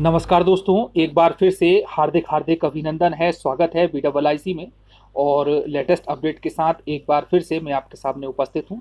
नमस्कार दोस्तों, एक बार फिर से हार्दिक हार्दिक अभिनंदन है। स्वागत है BWIC में और लेटेस्ट अपडेट के साथ एक बार फिर से मैं आपके सामने उपस्थित हूं।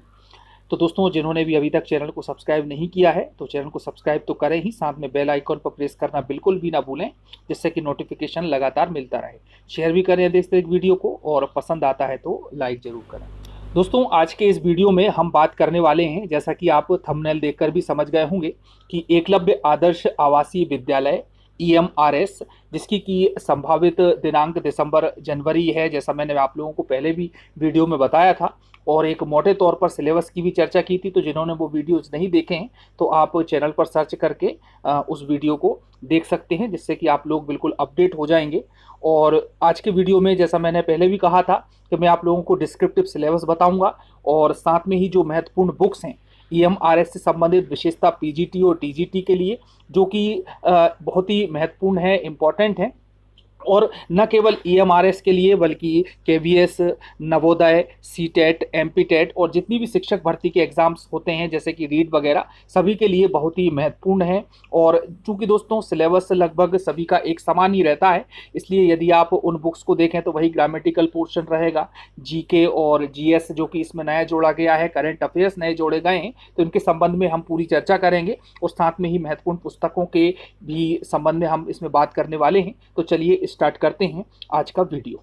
तो दोस्तों, जिन्होंने भी अभी तक चैनल को सब्सक्राइब नहीं किया है तो चैनल को सब्सक्राइब तो करें ही, साथ में बेल आइकॉन पर प्रेस करना बिल्कुल भी ना भूलें, जिससे कि नोटिफिकेशन लगातार मिलता रहे। शेयर भी करें यदि इस वीडियो को, और पसंद आता है तो लाइक ज़रूर करें। दोस्तों, आज के इस वीडियो में हम बात करने वाले हैं, जैसा कि आप थंबनेल देखकर भी समझ गए होंगे, कि एकलव्य आदर्श आवासीय विद्यालय EMRS, जिसकी की संभावित दिनांक दिसंबर जनवरी है, जैसा मैंने आप लोगों को पहले भी वीडियो में बताया था। और एक मोटे तौर पर सिलेबस की भी चर्चा की थी। तो जिन्होंने वो वीडियोस नहीं देखे हैं तो आप चैनल पर सर्च करके उस वीडियो को देख सकते हैं, जिससे कि आप लोग बिल्कुल अपडेट हो जाएंगे। और आज के वीडियो में, जैसा मैंने पहले भी कहा था, कि मैं आप लोगों को डिस्क्रिप्टिव सिलेबस बताऊंगा और साथ में ही जो महत्वपूर्ण बुक्स हैं EMRS से संबंधित, विशेषता PGT और TGT के लिए, जो कि बहुत ही महत्वपूर्ण है, इम्पॉर्टेंट है। और न केवल EMRS के लिए बल्कि KVS, नवोदय, CTET, MPTET और जितनी भी शिक्षक भर्ती के एग्ज़ाम्स होते हैं, जैसे कि रीट वगैरह, सभी के लिए बहुत ही महत्वपूर्ण है। और चूंकि दोस्तों सिलेबस लगभग सभी का एक समान ही रहता है, इसलिए यदि आप उन बुक्स को देखें तो वही ग्रामेटिकल पोर्शन रहेगा। GK और GS जो कि इसमें नया जोड़ा गया है, करंट अफेयर्स नए जोड़े गए हैं, तो इनके संबंध में हम पूरी चर्चा करेंगे। और साथ में ही महत्वपूर्ण पुस्तकों के भी संबंध में हम इसमें बात करने वाले हैं। तो चलिए स्टार्ट करते हैं आज का वीडियो।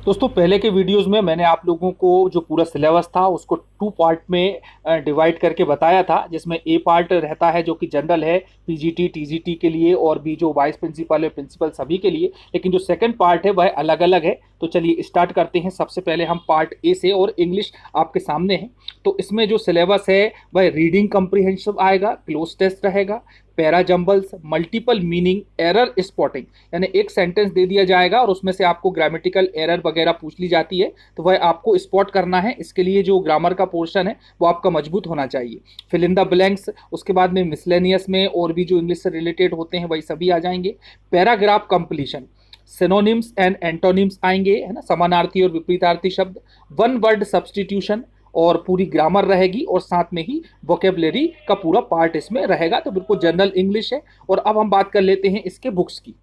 दोस्तों, पहले के वीडियोस में मैंने आप लोगों को जो पूरा सिलेबस था उसको 2 पार्ट में डिवाइड करके बताया था, जिसमें ए पार्ट रहता है जो कि जनरल है PGT TGT के लिए, और भी जो वाइस प्रिंसिपल है, प्रिंसिपल, सभी के लिए। लेकिन जो सेकंड पार्ट है वह अलग अलग है। तो चलिए स्टार्ट करते हैं। सबसे पहले हम पार्ट ए से, और इंग्लिश आपके सामने है। तो इसमें जो सिलेबस है वह रीडिंग कम्प्रीहेंशन आएगा, क्लोज टेस्ट रहेगा, para jumbles, multiple meaning, error spotting, यानी एक सेंटेंस दे दिया जाएगा और उसमें से आपको ग्रामेटिकल एरर वगैरह पूछ ली जाती है, तो वह आपको स्पॉट करना है। इसके लिए जो ग्रामर का पोर्शन है वो आपका मजबूत होना चाहिए। फिल इन द ब्लैंक्स, उसके बाद में मिसलेनियस में और भी जो इंग्लिश से रिलेटेड होते हैं वही सभी आ जाएंगे। Paragraph completion, synonyms and antonyms आएंगे, है ना, समानार्थी और विपरीतार्थी शब्द, वन वर्ड सब्सटीट्यूशन, और पूरी ग्रामर रहेगी, और साथ में ही वोकेबलरी का पूरा पार्ट इसमें रहेगा। तो बिल्कुल जनरल इंग्लिश है। और अब हम बात कर लेते हैं इसके बुक्स की।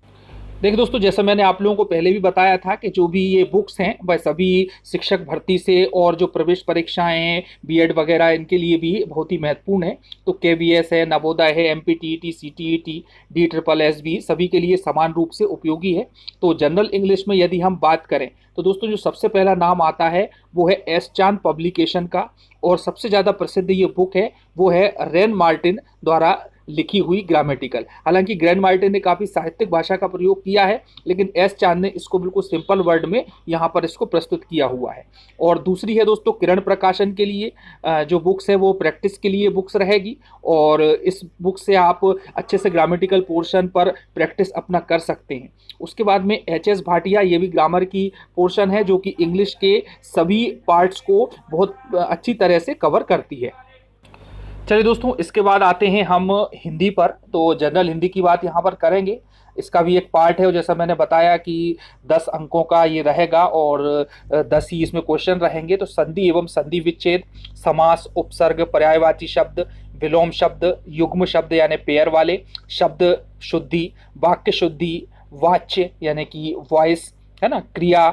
देखिए दोस्तों, जैसा मैंने आप लोगों को पहले भी बताया था कि जो भी ये बुक्स हैं वह सभी शिक्षक भर्ती से और जो प्रवेश परीक्षाएं हैं BEd वगैरह, इनके लिए भी बहुत ही महत्वपूर्ण है। तो KVS है, नवोदय है, MPTET, CTET, DSSS सभी के लिए समान रूप से उपयोगी है। तो जनरल इंग्लिश में यदि हम बात करें तो दोस्तों, जो सबसे पहला नाम आता है वो है S चांद पब्लिकेशन का, और सबसे ज़्यादा प्रसिद्ध ये बुक है वो है रेन मार्टिन द्वारा लिखी हुई ग्रामेटिकल। हालांकि ग्रैंड मार्टिन ने काफ़ी साहित्यिक भाषा का प्रयोग किया है, लेकिन S चांद ने इसको बिल्कुल सिंपल वर्ड में यहाँ पर इसको प्रस्तुत किया हुआ है। और दूसरी है दोस्तों किरण प्रकाशन के लिए जो बुक्स है वो प्रैक्टिस के लिए बुक्स रहेगी, और इस बुक से आप अच्छे से ग्रामेटिकल पोर्शन पर प्रैक्टिस अपना कर सकते हैं। उसके बाद में HS भाटिया, ये भी ग्रामर की पोर्शन है जो कि इंग्लिश के सभी पार्ट्स को बहुत अच्छी तरह से कवर करती है। चलिए दोस्तों, इसके बाद आते हैं हम हिंदी पर। तो जनरल हिंदी की बात यहाँ पर करेंगे। इसका भी एक पार्ट है, जैसा मैंने बताया कि 10 अंकों का ये रहेगा, और 10 ही इसमें क्वेश्चन रहेंगे। तो संधि एवं संधि विच्छेद, समास, उपसर्ग, पर्यायवाची शब्द, विलोम शब्द, युग्म शब्द यानी पेयर वाले शब्द, शुद्धि, वाक्य शुद्धि, वाच्य यानी कि वॉइस, है ना, क्रिया,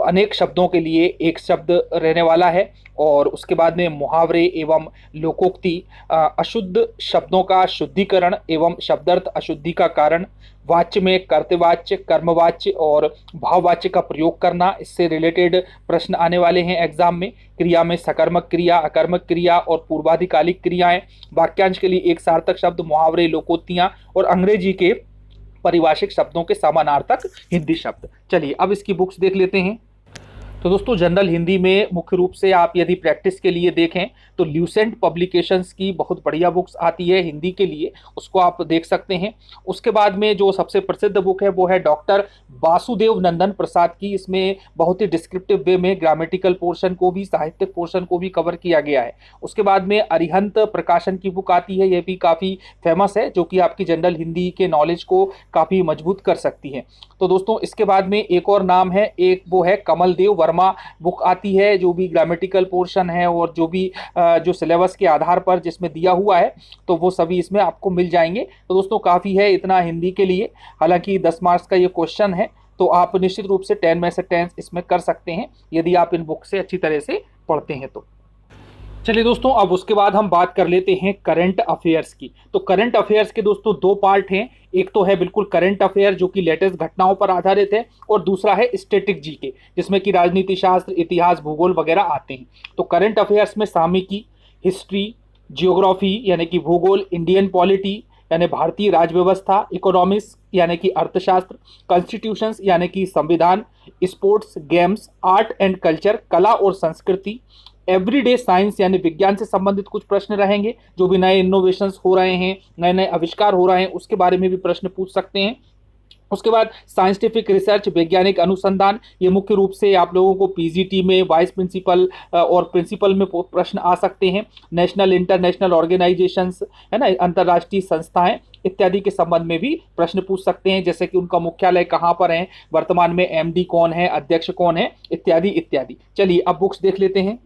अनेक शब्दों के लिए एक शब्द रहने वाला है। और उसके बाद में मुहावरे एवं लोकोक्ति, अशुद्ध शब्दों का शुद्धिकरण एवं शब्दार्थ अशुद्धि का कारण, वाच्य में कर्तवाच्य, कर्मवाच्य और भाववाच्य का प्रयोग करना, इससे रिलेटेड प्रश्न आने वाले हैं एग्जाम में। क्रिया में सकर्मक क्रिया, अकर्मक क्रिया और पूर्वाधिकालिक क्रियाएं। वाक्यांश के लिए एक सार्थक शब्द, मुहावरे, लोकोक्तियां और अंग्रेजी के परिभाषिक शब्दों के समानार्थक हिंदी शब्द। चलिए अब इसकी बुक्स देख लेते हैं। तो दोस्तों, जनरल हिंदी में मुख्य रूप से आप यदि प्रैक्टिस के लिए देखें तो ल्यूसेंट पब्लिकेशंस की बहुत बढ़िया बुक्स आती है हिंदी के लिए, उसको आप देख सकते हैं। उसके बाद में जो सबसे प्रसिद्ध बुक है वो है डॉक्टर वासुदेव नंदन प्रसाद की। इसमें बहुत ही डिस्क्रिप्टिव वे में ग्रामेटिकल पोर्शन को भी, साहित्यिक पोर्शन को भी कवर किया गया है। उसके बाद में अरिहंत प्रकाशन की बुक आती है, यह भी काफ़ी फेमस है, जो कि आपकी जनरल हिंदी के नॉलेज को काफ़ी मजबूत कर सकती है। तो दोस्तों, इसके बाद में एक और नाम है, एक वो है कमल देव वर्मा वर्मा बुक आती है, जो भी ग्रामेटिकल पोर्शन है और जो भी जो सिलेबस के आधार पर जिसमें दिया हुआ है तो वो सभी इसमें आपको मिल जाएंगे। तो दोस्तों काफ़ी है इतना हिंदी के लिए। हालांकि 10 मार्क्स का ये क्वेश्चन है, तो आप निश्चित रूप से 10 में से 10 इसमें कर सकते हैं यदि आप इन बुक से अच्छी तरह से पढ़ते हैं तो। चलिए दोस्तों, अब उसके बाद हम बात कर लेते हैं करंट अफेयर्स की। तो करंट अफेयर्स के दोस्तों दो पार्ट हैं। एक तो है बिल्कुल करंट अफेयर जो कि लेटेस्ट घटनाओं पर आधारित है, और दूसरा है स्टैटिक जीके जिसमें कि राजनीति शास्त्र, इतिहास, भूगोल वगैरह आते हैं। तो करंट अफेयर्स में सामयिकी, हिस्ट्री, जियोग्राफी यानी कि भूगोल, इंडियन पॉलिटी यानी भारतीय राज व्यवस्था, इकोनॉमिक्स यानी कि अर्थशास्त्र, कॉन्स्टिट्यूशंस यानी कि संविधान, sports, games, art and culture कला और संस्कृति, एवरीडे साइंस यानी विज्ञान से संबंधित कुछ प्रश्न रहेंगे। जो भी नए इनोवेशंस हो रहे हैं, नए नए आविष्कार हो रहे हैं, उसके बारे में भी प्रश्न पूछ सकते हैं। उसके बाद साइंटिफिक रिसर्च, वैज्ञानिक अनुसंधान, ये मुख्य रूप से आप लोगों को पीजीटी में वाइस प्रिंसिपल और प्रिंसिपल में प्रश्न आ सकते हैं। नेशनल इंटरनेशनल ऑर्गेनाइजेशंस है ना, अंतर्राष्ट्रीय संस्थाएं इत्यादि के संबंध में भी प्रश्न पूछ सकते हैं, जैसे कि उनका मुख्यालय कहाँ पर है, वर्तमान में एमडी कौन है, अध्यक्ष कौन है, इत्यादि इत्यादि। चलिए अब बुक्स देख लेते हैं।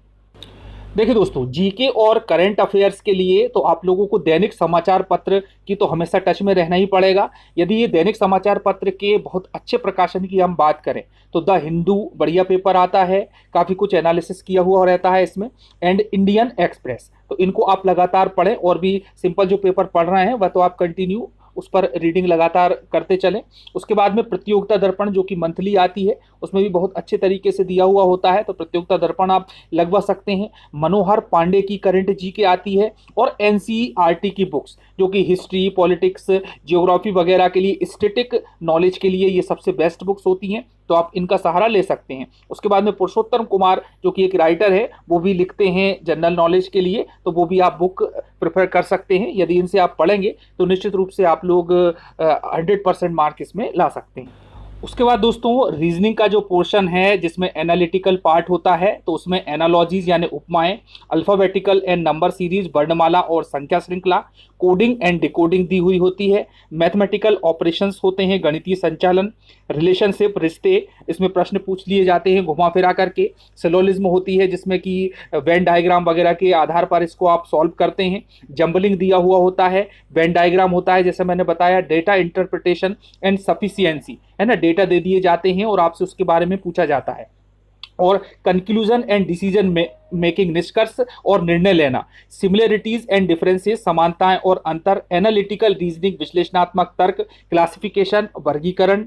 देखिए दोस्तों, जीके और करंट अफेयर्स के लिए तो आप लोगों को दैनिक समाचार पत्र की तो हमेशा टच में रहना ही पड़ेगा। यदि ये दैनिक समाचार पत्र के बहुत अच्छे प्रकाशन की हम बात करें तो द हिंदू बढ़िया पेपर आता है, काफ़ी कुछ एनालिसिस किया हुआ रहता है इसमें, एंड इंडियन एक्सप्रेस। तो इनको आप लगातार पढ़ें, और भी सिंपल जो पेपर पढ़ रहे हैं वह तो आप कंटिन्यू उस पर रीडिंग लगातार करते चलें। उसके बाद में प्रतियोगिता दर्पण जो कि मंथली आती है, उसमें भी बहुत अच्छे तरीके से दिया हुआ होता है, तो प्रतियोगिता दर्पण आप लगवा सकते हैं। मनोहर पांडे की करंट जीके आती है, और एनसीईआरटी की बुक्स जो कि हिस्ट्री, पॉलिटिक्स, जियोग्राफी वगैरह के लिए, स्टैटिक नॉलेज के लिए ये सबसे बेस्ट बुक्स होती हैं, तो आप इनका सहारा ले सकते हैं। उसके बाद में पुरुषोत्तम कुमार जो कि एक राइटर है, वो भी लिखते हैं जनरल नॉलेज के लिए, तो वो भी आप बुक प्रेफर कर सकते हैं। यदि इनसे आप पढ़ेंगे तो निश्चित रूप से आप लोग 100% मार्क इसमें ला सकते हैं। उसके बाद दोस्तों रीजनिंग का जो पोर्शन है जिसमें एनालिटिकल पार्ट होता है, तो उसमें एनालॉजीज यानी उपमाएं, अल्फ़ाबेटिकल एंड नंबर सीरीज, वर्णमाला और संख्या श्रृंखला, कोडिंग एंड डिकोडिंग दी हुई होती है। मैथमेटिकल ऑपरेशंस होते हैं, गणितीय संचालन, रिलेशनशिप, रिश्ते, इसमें प्रश्न पूछ लिए जाते हैं घुमा फिरा करके। सिलोजिज्म होती है जिसमें कि वेन डायग्राम वगैरह के आधार पर इसको आप सॉल्व करते हैं। जंबलिंग दिया हुआ होता है, वेन डायग्राम होता है, जैसे मैंने बताया, डेटा इंटरप्रिटेशन एंड सफिशिएंसी है ना, डेटा दे दिए जाते हैं और आपसे उसके बारे में पूछा जाता है। और कंक्लूजन एंड डिसीजन मेकिंग, निष्कर्ष और निर्णय लेना, सिमिलरिटीज एंड डिफरेंसेस, समानताएं और अंतर, एनालिटिकल रीजनिंग, विश्लेषणात्मक तर्क, क्लासिफिकेशन, वर्गीकरण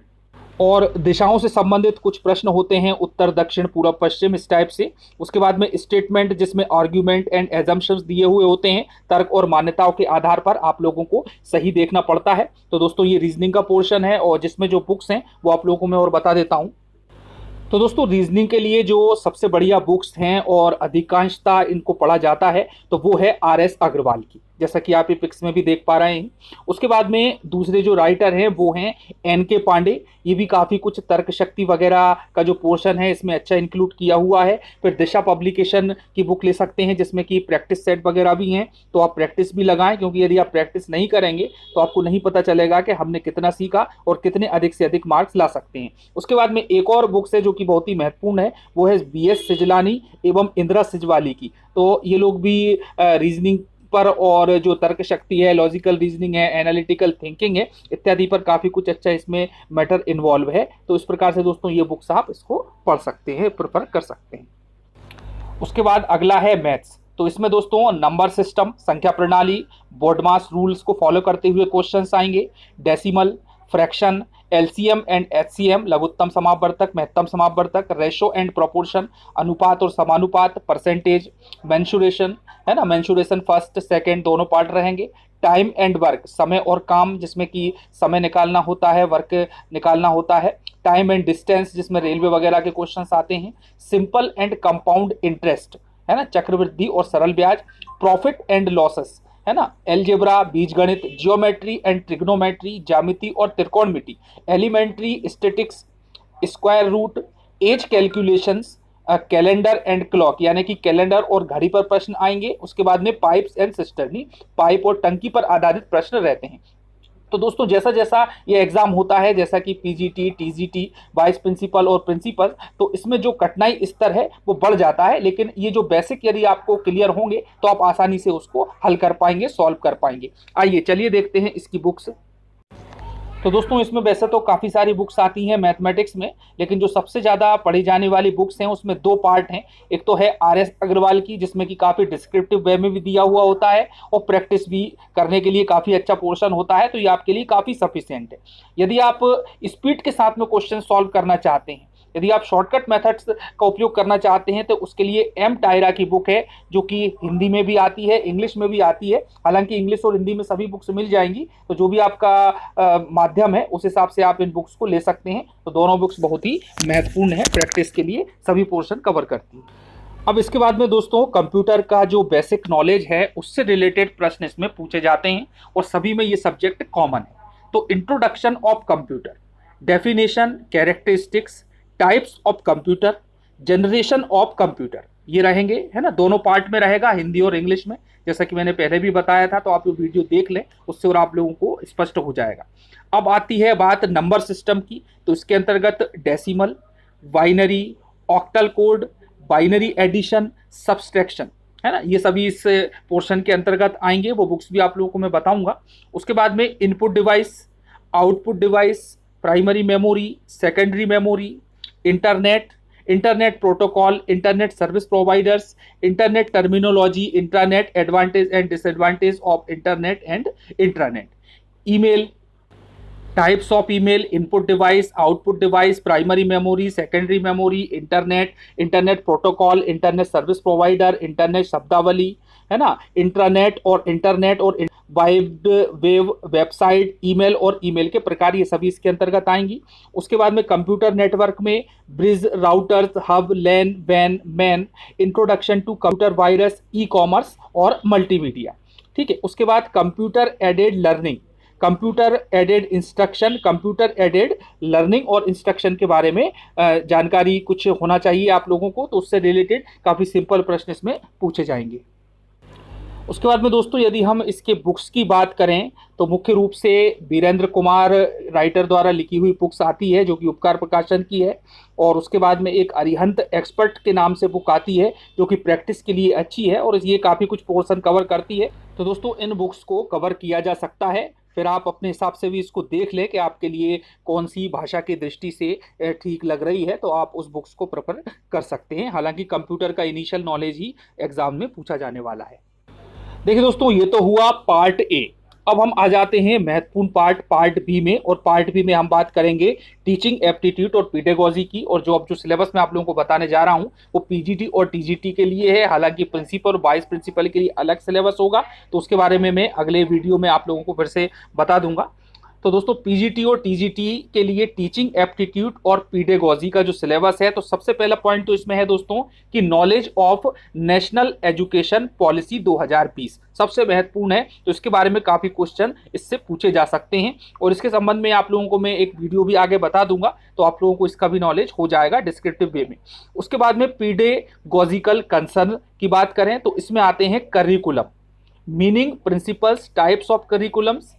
और दिशाओं से संबंधित कुछ प्रश्न होते हैं, उत्तर, दक्षिण, पूर्व, पश्चिम, इस टाइप से। उसके बाद में स्टेटमेंट जिसमें आर्ग्यूमेंट एंड एजम्पशंस दिए हुए होते हैं, तर्क और मान्यताओं के आधार पर आप लोगों को सही देखना पड़ता है। तो दोस्तों ये रीजनिंग का पोर्शन है, और जिसमें जो बुक्स हैं वो आप लोगों को मैं और बता देता हूँ। तो दोस्तों रीजनिंग के लिए जो सबसे बढ़िया बुक्स हैं और अधिकांशतः इनको पढ़ा जाता है तो वो है RS अग्रवाल की, जैसा कि आप ये पिक्स में भी देख पा रहे हैं। उसके बाद में दूसरे जो राइटर हैं वो हैं NK पांडे, ये भी काफ़ी कुछ तर्क शक्ति वगैरह का जो पोर्शन है इसमें अच्छा इंक्लूड किया हुआ है। फिर दिशा पब्लिकेशन की बुक ले सकते हैं जिसमें कि प्रैक्टिस सेट वगैरह भी हैं, तो आप प्रैक्टिस भी लगाएं, क्योंकि यदि आप प्रैक्टिस नहीं करेंगे तो आपको नहीं पता चलेगा कि हमने कितना सीखा और कितने अधिक से अधिक मार्क्स ला सकते हैं। उसके बाद में एक और बुक्स है जो कि बहुत ही महत्वपूर्ण है, वो है BS सिजलानी एवं इंदिरा सिजवाली की। तो ये लोग भी रीजनिंग पर और जो तर्क शक्ति है, लॉजिकल रीजनिंग है, एनालिटिकल थिंकिंग है, इत्यादि पर काफ़ी कुछ अच्छा इसमें मैटर इन्वॉल्व है। तो इस प्रकार से दोस्तों ये बुक्स आप इसको पढ़ सकते हैं, प्रेफर कर सकते हैं। उसके बाद अगला है मैथ्स। तो इसमें दोस्तों नंबर सिस्टम, संख्या प्रणाली, बोर्डमास रूल्स को फॉलो करते हुए क्वेश्चंस आएंगे। Decimal, fraction, LCM and HCM, लघुत्तम समापवर्तक, महत्तम समापवर्तक, रेशो एंड प्रोपोर्शन, अनुपात और समानुपात, परसेंटेज, मेंशुरेशन है ना, मेंशुरेशन फर्स्ट सेकंड दोनों पार्ट रहेंगे। टाइम एंड वर्क, समय और काम, जिसमें कि समय निकालना होता है, वर्क निकालना होता है। टाइम एंड डिस्टेंस, जिसमें रेलवे वगैरह के क्वेश्चंस आते हैं। सिंपल एंड कंपाउंड इंटरेस्ट है ना, चक्रवृद्धि और सरल ब्याज। प्रॉफिट एंड लॉसेस है ना, एलजेब्रा, बीजगणित, जियोमेट्री एंड ट्रिग्नोमेट्री, ज्यामिति और त्रिकोणमिति, elementary statics, square root, age calculations, calendar and clock, यानी कि कैलेंडर और घड़ी पर प्रश्न आएंगे। उसके बाद में पाइप्स एंड सिस्टर्नी, पाइप और टंकी पर आधारित प्रश्न रहते हैं। तो दोस्तों जैसा जैसा ये एग्ज़ाम होता है, जैसा कि पीजीटी, टीजीटी, वाइस प्रिंसिपल और प्रिंसिपल, तो इसमें जो कठिनाई स्तर है वो बढ़ जाता है, लेकिन ये जो बेसिक यदि आपको क्लियर होंगे तो आप आसानी से उसको हल कर पाएंगे, सॉल्व कर पाएंगे। आइए चलिए देखते हैं इसकी बुक्स। तो दोस्तों इसमें वैसे तो काफ़ी सारी बुक्स आती हैं मैथमेटिक्स में, लेकिन जो सबसे ज़्यादा पढ़ी जाने वाली बुक्स हैं उसमें दो पार्ट हैं। एक तो है आर.एस. अग्रवाल की, जिसमें कि काफ़ी डिस्क्रिप्टिव वे में भी दिया हुआ होता है और प्रैक्टिस भी करने के लिए काफ़ी अच्छा पोर्शन होता है, तो ये आपके लिए काफ़ी सफिशिएंट है। यदि आप स्पीड के साथ में क्वेश्चन सॉल्व करना चाहते हैं, यदि आप शॉर्टकट मेथड्स का उपयोग करना चाहते हैं, तो उसके लिए एम टायरा की बुक है, जो कि हिंदी में भी आती है, इंग्लिश में भी आती है। हालांकि इंग्लिश और हिंदी में सभी बुक्स मिल जाएंगी, तो जो भी आपका माध्यम है उस हिसाब से आप इन बुक्स को ले सकते हैं। तो दोनों बुक्स बहुत ही महत्वपूर्ण है, प्रैक्टिस के लिए सभी पोर्शन कवर करती है। अब इसके बाद में दोस्तों कंप्यूटर का जो बेसिक नॉलेज है उससे रिलेटेड प्रश्न इसमें पूछे जाते हैं और सभी में ये सब्जेक्ट कॉमन है। तो introduction of computer, definition, characteristics, types of computer, generation of computer, ये रहेंगे, है ना। दोनों पार्ट में रहेगा, हिंदी और इंग्लिश में, जैसा कि मैंने पहले भी बताया था। तो आप ये वीडियो देख लें, उससे और आप लोगों को स्पष्ट हो जाएगा। अब आती है बात नंबर सिस्टम की, तो इसके अंतर्गत decimal, binary, octal code, binary addition, subtraction, है ना, ये सभी इस पोर्शन के अंतर्गत आएंगे। वो बुक्स भी आप लोगों को मैं बताऊंगा। उसके बाद में input device, output device, primary memory, secondary memory, internet protocol, internet service providers, internet terminology, internet advantage and disadvantage of internet and intranet, email, types of email, input device, output device, primary memory, secondary memory, internet protocol, internet service provider, internet शब्दावली, है ना, internet और wide web website, email और email के प्रकार, ये सभी इसके अंतर्गत आएंगी। उसके बाद में कंप्यूटर नेटवर्क में ब्रिज, राउटर्स, हब, लैन, वैन, MAN, introduction to computer virus, e commerce और मल्टीमीडिया। ठीक है। उसके बाद computer aided learning, computer aided instruction, computer aided learning और इंस्ट्रक्शन के बारे में जानकारी कुछ होना चाहिए आप लोगों को, तो उससे रिलेटेड काफ़ी सिंपल प्रश्न इसमें पूछे जाएंगे। उसके बाद में दोस्तों यदि हम इसके बुक्स की बात करें तो मुख्य रूप से वीरेंद्र कुमार राइटर द्वारा लिखी हुई बुक्स आती है, जो कि उपकार प्रकाशन की है। और उसके बाद में एक अरिहंत एक्सपर्ट के नाम से बुक आती है, जो कि प्रैक्टिस के लिए अच्छी है और ये काफ़ी कुछ पोर्शन कवर करती है। तो दोस्तों इन बुक्स को कवर किया जा सकता है, फिर आप अपने हिसाब से भी इसको देख लें कि आपके लिए कौन सी भाषा की दृष्टि से ठीक लग रही है, तो आप उस बुक्स को प्रेफर कर सकते हैं। हालांकि कंप्यूटर का इनिशियल नॉलेज ही एग्जाम में पूछा जाने वाला है। देखिए दोस्तों ये तो हुआ पार्ट ए। अब हम आ जाते हैं महत्वपूर्ण पार्ट बी में, और पार्ट बी में हम बात करेंगे टीचिंग एप्टीट्यूड और पीडेगोजी की। और जो सिलेबस मैं आप लोगों को बताने जा रहा हूं वो पीजीटी और टीजीटी के लिए है। हालांकि प्रिंसिपल और वाइस प्रिंसिपल के लिए अलग सिलेबस होगा, तो उसके बारे में मैं अगले वीडियो में आप लोगों को फिर से बता दूंगा। तो दोस्तों पीजीटी और टीजीटी के लिए टीचिंग एप्टीट्यूड और पीडेगोजी का जो सिलेबस है, तो सबसे पहला पॉइंट तो इसमें है दोस्तों कि knowledge of national education policy 2020 सबसे महत्वपूर्ण है। तो इसके बारे में काफ़ी क्वेश्चन इससे पूछे जा सकते हैं, और इसके संबंध में आप लोगों को मैं एक वीडियो भी आगे बता दूंगा, तो आप लोगों को इसका भी नॉलेज हो जाएगा डिस्क्रिप्टिव वे में। उसके बाद में पीडेगोजिकल कंसर्न की बात करें तो इसमें आते हैं curriculum, meaning, principles, types of curriculums,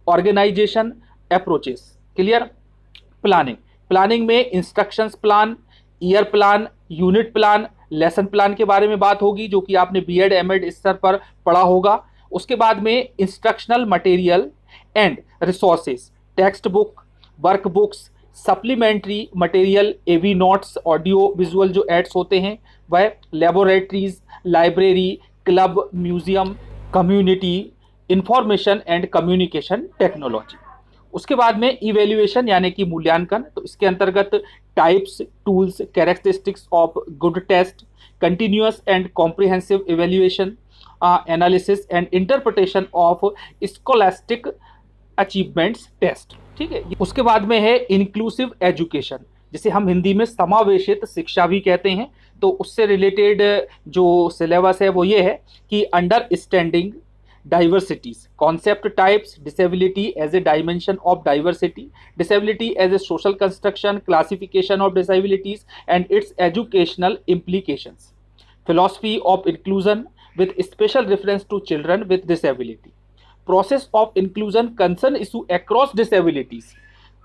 organisation, approaches, clear. Planning में instructions plan, year plan, unit plan, lesson plan के बारे में बात होगी, जो कि आपने बीएड एमएड स्तर पर पढ़ा होगा। उसके बाद में instructional material and resources, textbook, workbooks, supplementary material, AV notes, audio visual जो एड्स होते हैं वह, laboratories, library, club, museum, community, information and communication technology. उसके बाद में इवेल्युएशन यानी कि मूल्यांकन, तो इसके अंतर्गत types, tools, characteristics of good test, continuous and comprehensive evaluation, analysis and interpretation of scholastic achievements test. ठीक है। उसके बाद में है इंक्लूसिव एजुकेशन, जिसे हम हिंदी में समावेशित शिक्षा भी कहते हैं। तो उससे रिलेटेड जो सिलेबस है वो ये है कि understanding diversities, concept types, disability as a dimension of diversity, disability as a social construction, classification of disabilities and its educational implications, philosophy of inclusion with special reference to children with disability, process of inclusion concern issue across disabilities,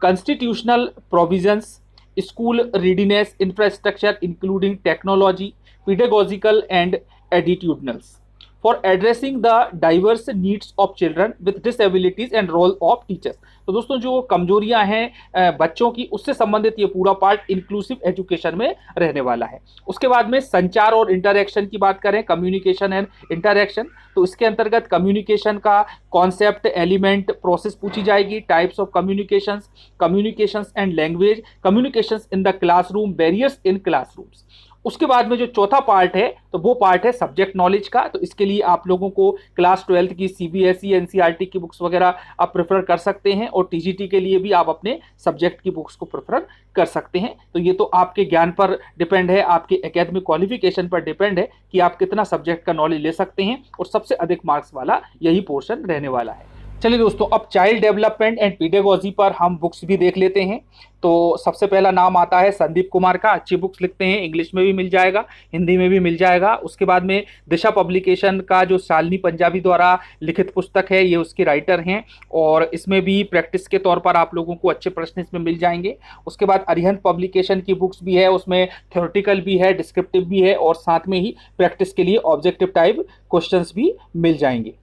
constitutional provisions, school readiness, infrastructure including technology, pedagogical and attitudinals for addressing the diverse needs of children with disabilities and role of teachers। तो दोस्तों जो कमजोरियां हैं बच्चों की, उससे संबंधित ये पूरा पार्ट इंक्लूसिव एजुकेशन में रहने वाला है। उसके बाद में संचार और इंटरेक्शन की बात करें, कम्युनिकेशन एंड इंटरेक्शन, तो इसके अंतर्गत कम्युनिकेशन का कॉन्सेप्ट, एलिमेंट, प्रोसेस पूछी जाएगी, types of communications, communications and language, communications in the classroom, barriers in classrooms. उसके बाद में जो चौथा पार्ट है तो वो पार्ट है सब्जेक्ट नॉलेज का। तो इसके लिए आप लोगों को क्लास 12 की सीबीएसई एनसीईआरटी की बुक्स वगैरह आप प्रेफर कर सकते हैं, और टीजीटी के लिए भी आप अपने सब्जेक्ट की बुक्स को प्रेफर कर सकते हैं। तो ये तो आपके ज्ञान पर डिपेंड है, आपके एकेडमिक क्वालिफिकेशन पर डिपेंड है कि आप कितना सब्जेक्ट का नॉलेज ले सकते हैं, और सबसे अधिक मार्क्स वाला यही पोर्शन रहने वाला है। चलिए दोस्तों, अब चाइल्ड डेवलपमेंट एंड पीडेगोजी पर हम बुक्स भी देख लेते हैं। तो सबसे पहला नाम आता है संदीप कुमार का। अच्छी बुक्स लिखते हैं, इंग्लिश में भी मिल जाएगा, हिंदी में भी मिल जाएगा। उसके बाद में दिशा पब्लिकेशन का जो शालिनी पंजाबी द्वारा लिखित पुस्तक है, ये उसके राइटर हैं, और इसमें भी प्रैक्टिस के तौर पर आप लोगों को अच्छे प्रश्न इसमें मिल जाएंगे। उसके बाद अरिहंत पब्लिकेशन की बुक्स भी है, उसमें थ्योरेटिकल भी है, डिस्क्रिप्टिव भी है, और साथ में ही प्रैक्टिस के लिए ऑब्जेक्टिव टाइप क्वेश्चंस भी मिल जाएंगे।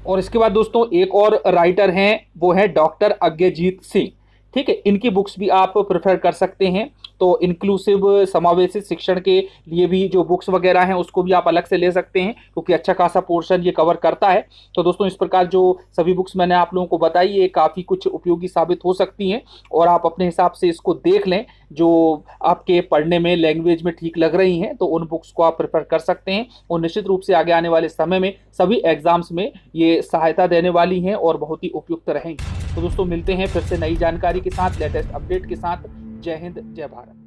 और इसके बाद दोस्तों एक और राइटर हैं, वो है डॉक्टर अज्ञजीत सिंह। ठीक है, इनकी बुक्स भी आप प्रेफर कर सकते हैं। तो इंक्लूसिव समावेशी शिक्षण के लिए भी जो बुक्स वगैरह हैं उसको भी आप अलग से ले सकते हैं, क्योंकि अच्छा खासा पोर्शन ये कवर करता है। तो दोस्तों इस प्रकार जो सभी बुक्स मैंने आप लोगों को बताई, ये काफ़ी कुछ उपयोगी साबित हो सकती हैं, और आप अपने हिसाब से इसको देख लें। जो आपके पढ़ने में लैंग्वेज में ठीक लग रही हैं तो उन बुक्स को आप प्रेफर कर सकते हैं, और निश्चित रूप से आगे आने वाले समय में सभी एग्जाम्स में ये सहायता देने वाली हैं और बहुत ही उपयुक्त रहेंगी। तो दोस्तों मिलते हैं फिर से नई जानकारी के साथ, लेटेस्ट अपडेट के साथ। जय हिंद, जय भारत।